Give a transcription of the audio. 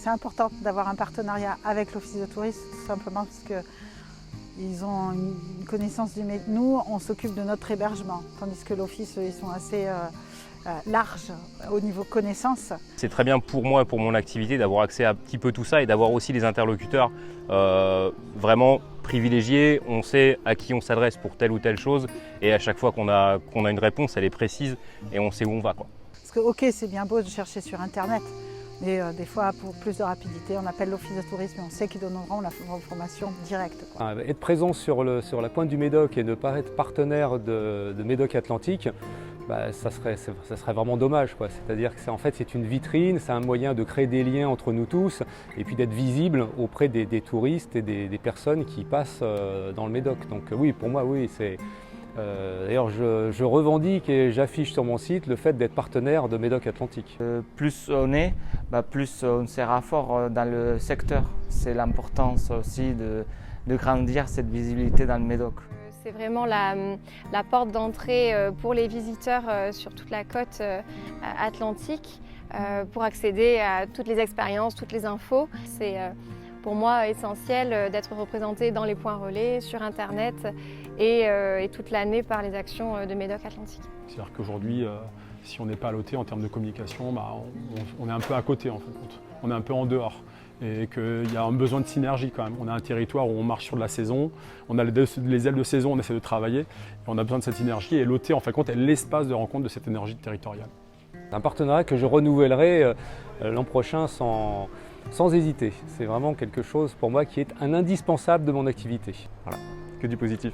c'est important d'avoir un partenariat avec l'Office de tourisme, tout simplement parce qu'ils ont une connaissance du métier. Nous, on s'occupe de notre hébergement, tandis que l'Office, ils sont assez larges au niveau connaissance. C'est très bien pour moi et pour mon activité d'avoir accès à un petit peu tout ça et d'avoir aussi des interlocuteurs vraiment privilégiés. On sait à qui on s'adresse pour telle ou telle chose et à chaque fois qu'on a une réponse, elle est précise et on sait où on va, quoi. Parce que ok, c'est bien beau de chercher sur Internet, mais des fois, pour plus de rapidité, on appelle l'Office de tourisme et on sait qu'ils donneront l'information directe, quoi. Être présent sur la pointe du Médoc et ne pas être partenaire de Médoc Atlantique, ça serait vraiment dommage, quoi. C'est-à-dire que en fait, c'est une vitrine, c'est un moyen de créer des liens entre nous tous et puis d'être visible auprès des touristes et des personnes qui passent dans le Médoc. Donc oui, pour moi, oui, c'est... D'ailleurs, je revendique et j'affiche sur mon site le fait d'être partenaire de Médoc Atlantique. Plus on est, plus on sera fort dans le secteur. C'est l'importance aussi de grandir cette visibilité dans le Médoc. C'est vraiment la porte d'entrée pour les visiteurs sur toute la côte atlantique pour accéder à toutes les expériences, toutes les infos. C'est pour moi essentiel d'être représenté dans les points relais, sur Internet et toute l'année par les actions de Médoc Atlantique. C'est-à-dire qu'aujourd'hui, si on n'est pas à l'OT en termes de communication, on est un peu à côté en fin de compte. On est un peu en dehors. Et qu'il y a un besoin de synergie quand même. On a un territoire où on marche sur de la saison, on a les ailes de saison, on essaie de travailler, et on a besoin de cette synergie et l'OT en fin de compte est l'espace de rencontre de cette énergie territoriale. C'est un partenariat que je renouvellerai l'an prochain sans hésiter. C'est vraiment quelque chose pour moi qui est un indispensable de mon activité. Voilà, que du positif.